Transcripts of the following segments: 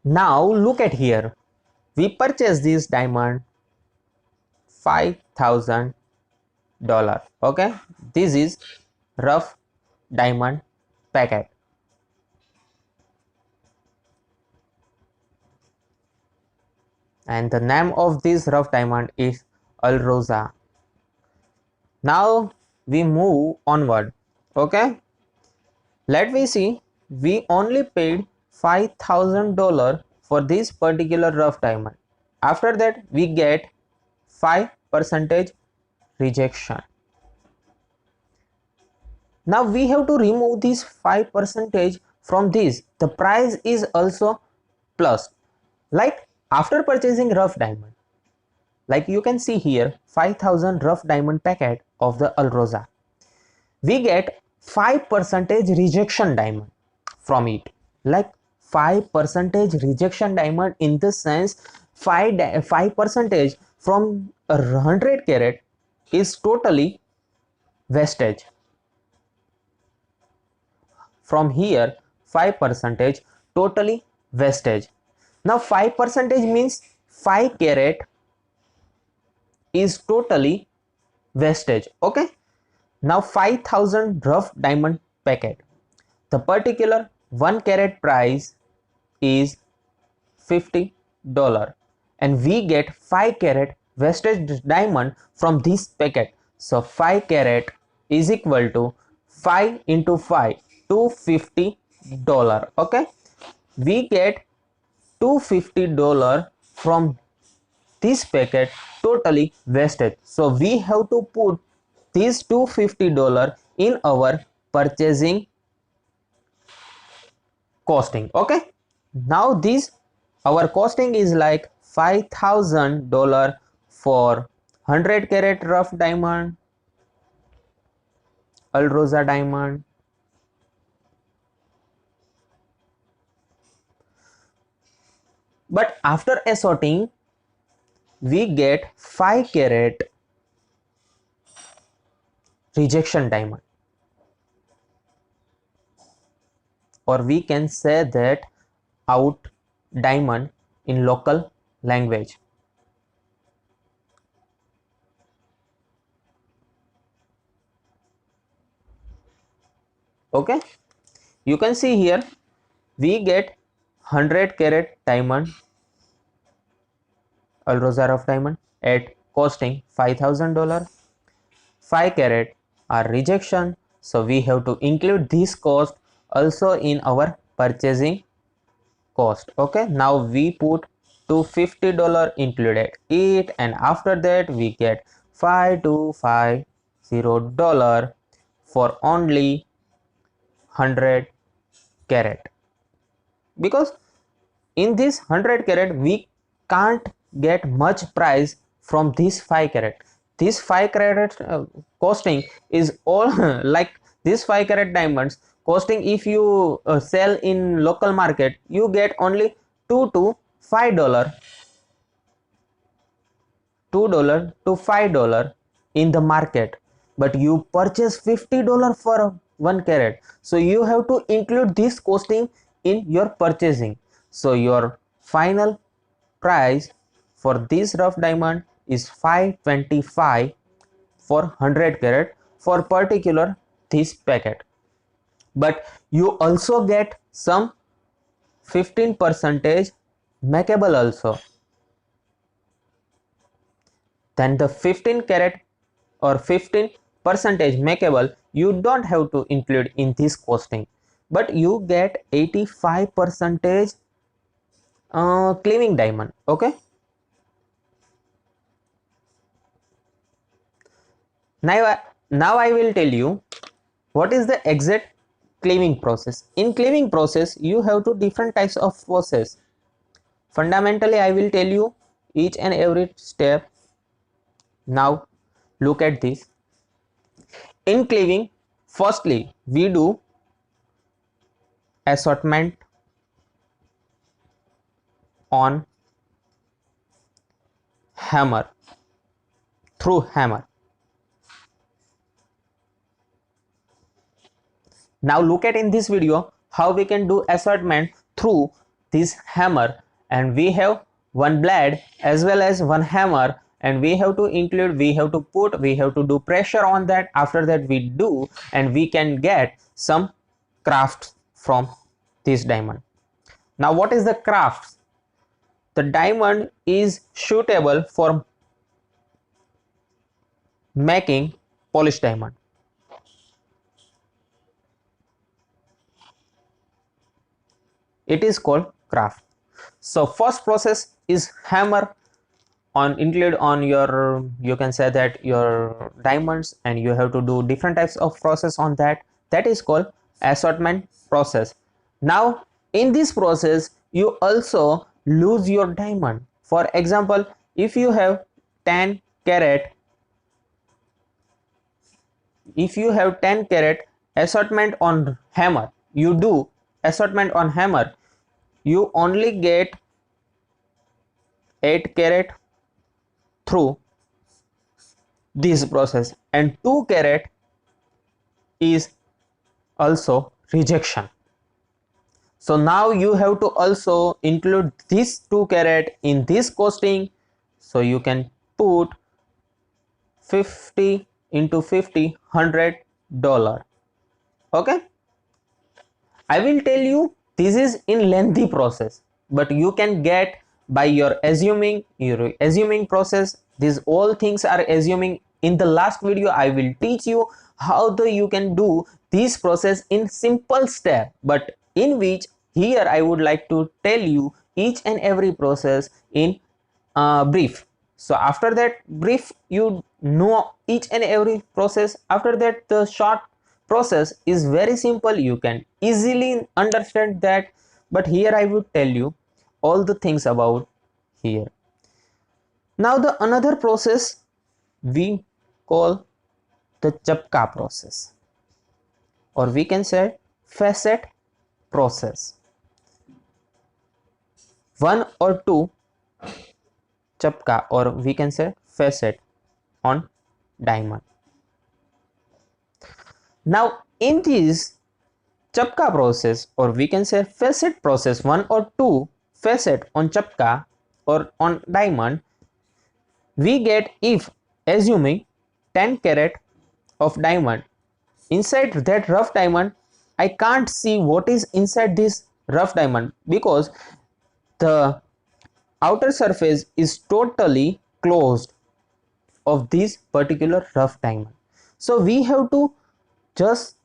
Now look at here. We purchased this diamond $5,000. Okay, this is rough diamond packet, and the name of this rough diamond is Alrosa. Now we move onward. Okay, let me see. We only paid $5,000 for this particular rough diamond. After that, we get 5% rejection. Now we have to remove this 5% from this. The price is also plus. Like after purchasing rough diamond, like you can see here, 5,000 rough diamond packet of the Alrosa, we get 5% rejection diamond from it. Like 5% rejection diamond, in the sense 5% from 100 carat is totally wastage. From here 5% totally wastage. Now 5% means 5 carat is totally wastage. Okay, now 5,000 rough diamond packet, the particular 1 carat price is $50, and we get 5 carat wastage diamond from this packet. So 5 carat is equal to 5 into 5, $250. Okay, we get $250 from this packet totally wasted. So we have to put this $250 in our purchasing costing. Okay, now this our costing is like $5,000 for 100 carat rough diamond Alrosa diamond, but after assorting we get 5 carat rejection diamond, or we can say that out diamond in local language. Okay, you can see here we get 100 carat diamond Alrosa rough diamond at costing $5,000. 5 carat are rejection, so we have to include this cost also in our purchasing cost. Okay, now we put $250 included it, and after that we get $5250 for only 100 carat, because in this 100 carat we can't get much price from this 5 carat. This 5 carat costing is all like this 5 carat diamonds costing, if you sell in local market you get only 2 to 5 dollar, $2 to $5 in the market, but you purchase $50 for 1 carat, so you have to include this costing in your purchasing. So your final price for this rough diamond is 525 for 100 carat for particular this packet, but you also get some 15% makeable also. Then the 15 carat or 15 percentage makeable you don't have to include in this costing, but you get 85 percentage cleaving diamond. Okay, now I will tell you what is the exact cleaving process. In cleaving process you have two different types of process. Fundamentally I will tell you each and every step. Now look at this. In cleaving, firstly we do assortment on hammer, through hammer. Now look at in this video how we can do assortment through this hammer, and we have one blade as well as one hammer, and we have to include, we have to do pressure on that. After that we do, and we can get some crafts from this diamond. Now what is the crafts? The diamond is suitable for making polished diamond. It is called craft. So first process is hammer on, include on your, you can say that your diamonds, and you have to do different types of process on that. That is called assortment process. Now in this process you also lose your diamond. For example, if you have 10 carat, if you have 10 carat assortment on hammer, you do assortment on hammer, you only get 8 carat through this process, and 2 carat is also rejection. So now you have to also include this 2 carat in this costing. So you can put 50 into 50, $100. Okay, I will tell you this is in lengthy process, but you can get by your assuming process. These all things are assuming. In the last video I will teach you how you can do this process in simple step, but in which here I would like to tell you each and every process in brief. So after that brief, you know each and every process. After that, the short process is very simple, you can easily understand that, but here I would tell you all the things about here. Now the another process we call the Chapka process, or we can say facet process. One or two Chapka, or we can say facet on diamond. Now in this Chapka process, or we can say facet process, one or two facet on Chapka or on diamond, we get, if assuming 10 carat of diamond, inside that rough diamond I can't see what is inside this rough diamond, because the outer surface is totally closed of this particular rough diamond. So we have to just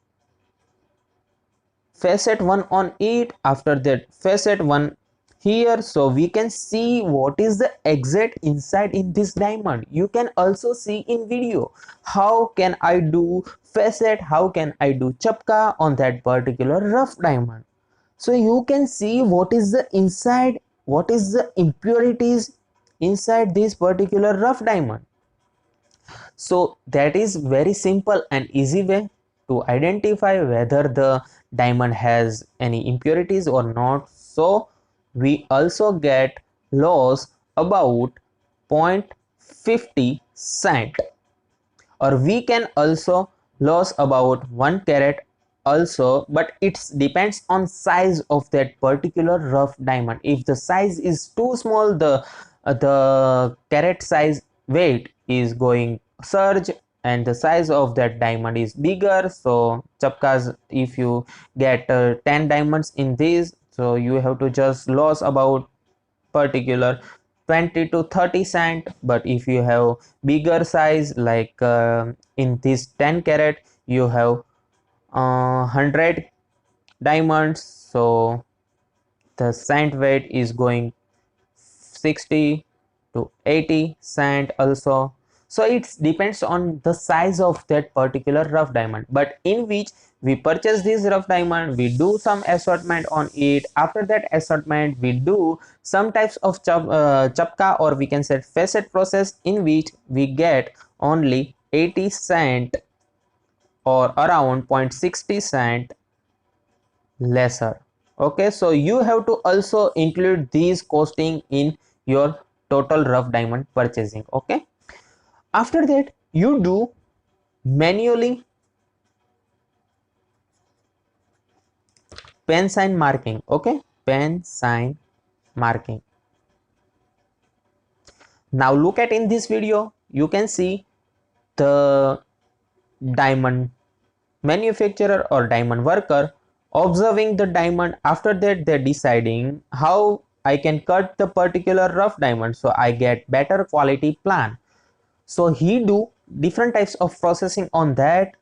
facet one on it, after that facet one here, so we can see what is the exact inside in this diamond. You can also see in video how can I do facet, how can I do Chapka on that particular rough diamond. So you can see what is the inside, what is the impurities inside this particular rough diamond. So that is very simple and easy way to identify whether the diamond has any impurities or not. So we also get loss about 0.50 cent, or we can also lose about 1 carat also, but it depends on size of that particular rough diamond. If the size is too small, the carat size weight is going surge, and the size of that diamond is bigger. So Chapkas, if you get 10 diamonds in this, so you have to just lose about particular 20 to 30 cent. But if you have bigger size, like in this 10 carat you have 100 diamonds, so the cent weight is going 60 to 80 cent also. So it depends on the size of that particular rough diamond, but in which we purchase this rough diamond, we do some assortment on it. After that assortment we do some types of Chapka, or we can say facet process, in which we get only 80 cent or around 0.60 cent lesser. Okay, so you have to also include these costing in your total rough diamond purchasing. Okay, after that you do manually pen sign marking. Okay, pen sign marking. Now look at in this video, you can see the diamond manufacturer or diamond worker observing the diamond. After that they're deciding how I can cut the particular rough diamond so I get better quality plan. So he do different types of processing on that.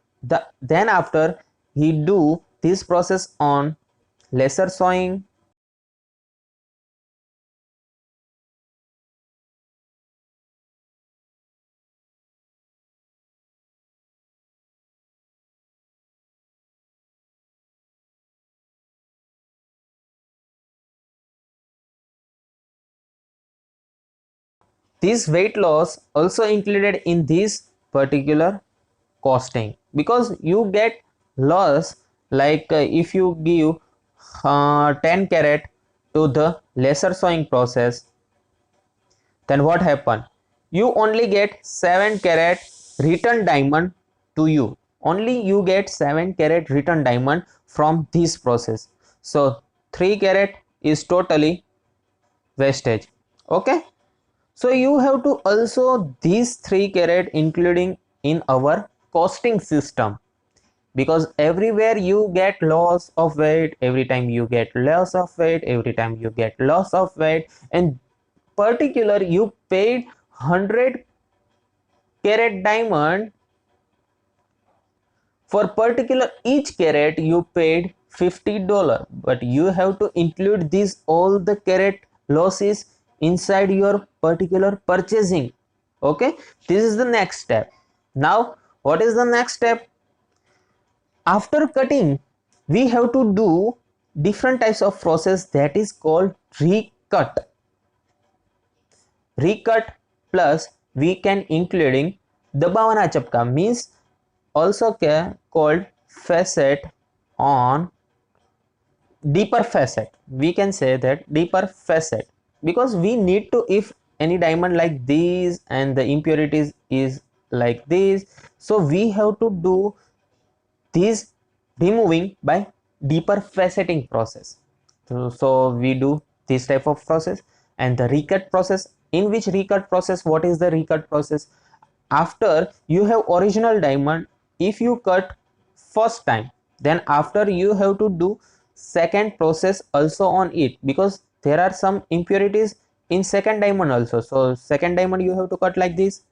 Then after he do this process on laser sawing, this weight loss also included in this particular costing, because you get loss like if you give 10 carat to the laser sawing process, then what happen, you only get 7 carat return diamond to you, only you get 7 carat return diamond from this process. So 3 carat is totally wastage. Okay, so you have to also these 3 carat including in our costing system, because everywhere you get loss of weight, every time you get loss of weight, every time you get loss of weight, and particular you paid 100 carat diamond, for particular each carat you paid $50, but you have to include these all the carat losses inside your particular purchasing. Okay, this is the next step. Now what is the next step? After cutting we have to do different types of process that is called recut. Recut plus we can including dabawana chapka, means also called facet on deeper facet. We can say that deeper facet, because we need to, if any diamond like these and the impurities is like this, so we have to do this removing by deeper faceting process. So we do this type of process. And the recut process, in which recut process, what is the recut process? After you have original diamond, if you cut first time, then after you have to do second process also on it, because there are some impurities in second diamond also. So second diamond you have to cut like this,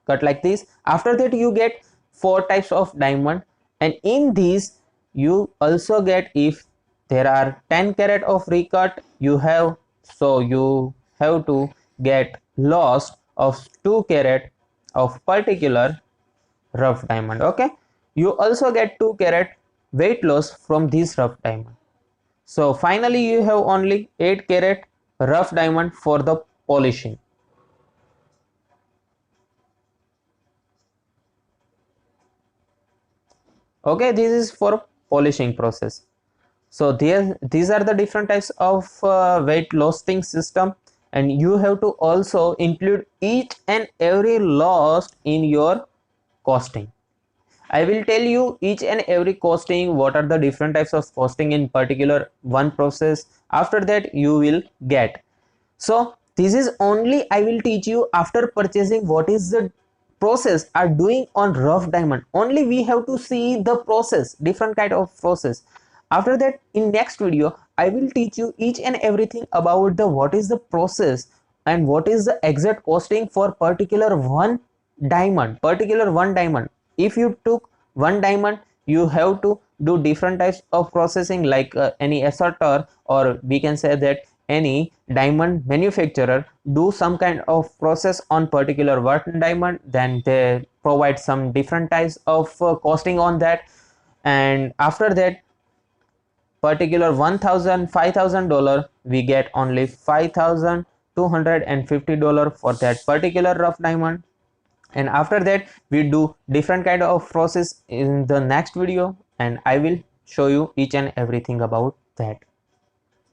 cut like this. After that you get 4 types of diamond, and in these you also get, if there are 10 carat of recut you have, so you have to get loss of 2 carat of particular rough diamond. Okay, you also get 2 carat weight loss from this rough diamond. So finally you have only 8 carat rough diamond for the polishing. Okay, this is for polishing process. So these are the different types of weight lossing system, and you have to also include each and every loss in your costing. I will tell you each and every costing, what are the different types of costing in particular one process. After that you will get. So this is only I will teach you after purchasing what is the process are doing on rough diamond. Only we have to see the process, different kind of process. After that in next video I will teach you each and everything about the what is the process and what is the exact costing for particular one diamond, particular one diamond. If you took one diamond, you have to do different types of processing, like any assorter, or we can say that any diamond manufacturer do some kind of process on particular one diamond, then they provide some different types of costing on that. And after that particular 1000 $5000, we get only $5250 for that particular rough diamond. And after that we do different kind of process in the next video, and I will show you each and everything about that.